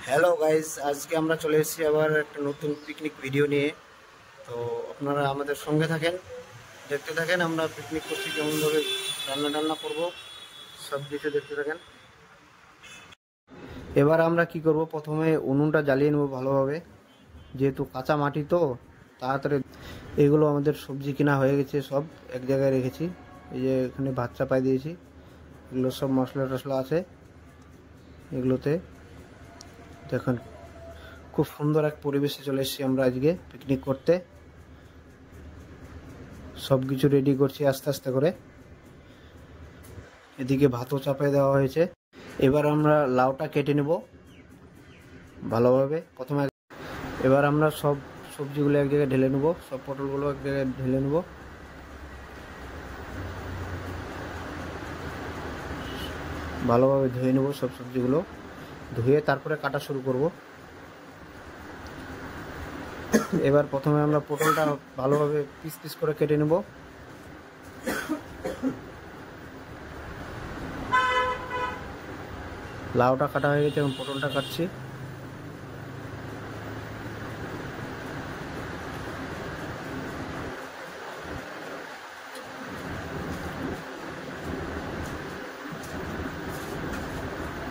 Hello guys, আজকে আমরা চলে এসেছি আবার একটা নতুন পিকনিক ভিডিও নিয়ে। তো আপনারা আমাদের সঙ্গে থাকেন, দেখতে থাকেন আমরা পিকনিক করছি, কেমনভাবে রান্না টান্না করব, সব কিছু দেখতে থাকেন। এবার আমরা কি করব, প্রথমে উনুনটা জ্বালিয়ে নেব ভালোভাবে, যেহেতু কাঁচা মাটি তো তাড়াতাড়ি। এগুলো আমাদের সবজি কিনা হয়ে গেছে, সব এক জায়গায় রেখেছি। এই যে এখানে ভাত চাপাই দিয়েছি, এগুলো সব মশলা টশলা আছে এগুলোতে। দেখুন, খুব সুন্দর এক পরিবেশে চলে এসেছি আমরা আজকে পিকনিক করতে। সব কিছু রেডি করছি আস্তে আস্তে করে। এদিকে ভাতও চাপিয়ে দেওয়া হয়েছে। এবার আমরা লাউটা কেটে নেব ভালোভাবে প্রথমে। এবার আমরা সব সবজিগুলো এক জায়গায় ঢেলে নেব, সব পটলগুলো এক জায়গায় ঢেলে নেব। ভালোভাবে ধুয়ে নেব সব সবজিগুলো, ধুয়ে তারপরে কাটা শুরু করব। এবার প্রথমে আমরা পটলটা ভালোভাবে পিস পিস করে কেটে নেব। লাউটা কাটা হয়ে গেছে, এবং পটলটা কাটছি।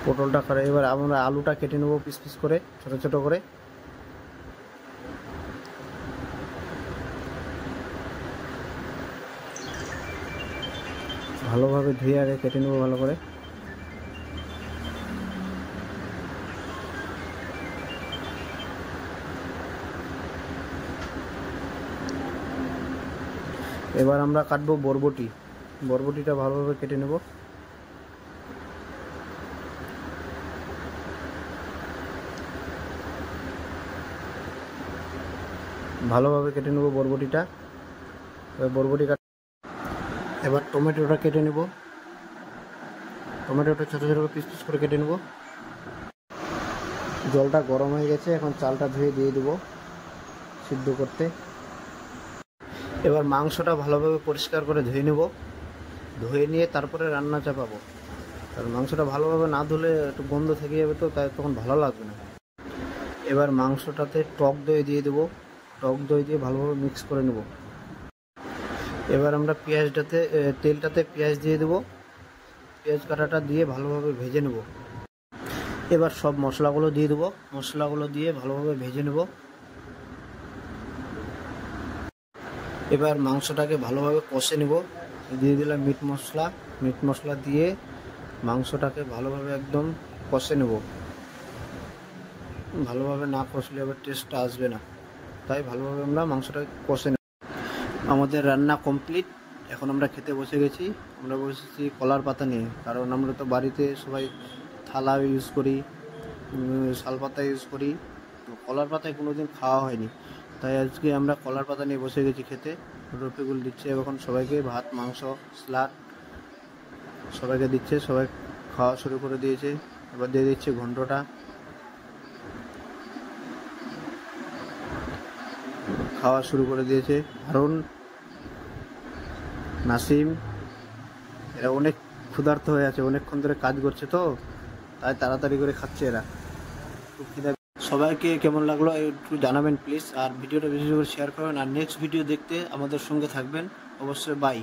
পটলটা কাটা, এবার আমরা আলুটা কেটে নেব পিস পিস করে, ছোট ছোট করে। ভালোভাবে ধুয়ে আগে কেটে নেব ভালো করে। এবার আমরা কাটবো বরবটি। বরবটিটা ভালোভাবে কেটে নেব। ভালোভাবে কেটে নেব বরবটিটা। এবার বরবটি কাট, এবার টমেটোটা কেটে নেব। টমেটোটা ছোটো ছোটো পিস পিস করে কেটে নেব। জলটা গরম হয়ে গেছে, এখন চালটা ধুয়ে দিয়ে দেবো সিদ্ধ করতে। এবার মাংসটা ভালোভাবে পরিষ্কার করে ধুয়ে নেব, ধুয়ে নিয়ে তারপরে রান্না চাপাবো। কারণ মাংসটা ভালোভাবে না ধুলে একটু গন্ধ থেকে যাবে, তো তাই তখন ভালো লাগবে না। এবার মাংসটাতে টক দই দিয়ে দেবো, টক দই দিয়ে ভালোভাবে মিক্স করে নেব। এবার আমরা তেলটাতে পেঁয়াজ দিয়ে দেবো, পেঁয়াজ কাটাটা দিয়ে ভালোভাবে ভেজে নেব। এবার সব মশলাগুলো দিয়ে দেবো, মশলাগুলো দিয়ে ভালোভাবে ভেজে নেব। এবার মাংসটাকে ভালোভাবে কষে নেব, দিয়ে দিলাম মিট মশলা দিয়ে মাংসটাকে ভালোভাবে একদম কষে নেব। ভালোভাবে না কষলে আবার টেস্টটা আসবে না, তাই ভালোভাবে আমরা মাংসটাকে কষে নেব। আমাদের রান্না কমপ্লিট, এখন আমরা খেতে বসে গেছি। আমরা বসেছি কলার পাতা নিয়ে, কারণ আমরা তো বাড়িতে সবাই থালা ইউজ করি, শাল পাতা ইউজ করি, তো কলার পাতায় কোনোদিন খাওয়া হয়নি, তাই আজকে আমরা কলার পাতা নিয়ে বসে গেছি খেতে। রফিকুল দিচ্ছে এখন সবাইকে ভাত, মাংস, স্যালাড সবাইকে দিচ্ছে, সবাই খাওয়া শুরু করে দিয়েছে। এবার দিয়ে দিচ্ছে ঘন্টটা, খাওয়া শুরু করে দিয়েছে। হারুন, নাসিম, এরা অনেক ক্ষুধার্ত হয়ে আছে, অনেকক্ষণ ধরে কাজ করছে, তো তাই তাড়াতাড়ি করে খাচ্ছে এরা। খুব খিদা। সবাইকে কেমন লাগলো একটু জানাবেন প্লিজ, আর ভিডিওটা বেশি করে শেয়ার করবেন, আর নেক্সট ভিডিও দেখতে আমাদের সঙ্গে থাকবেন অবশ্যই। বাই।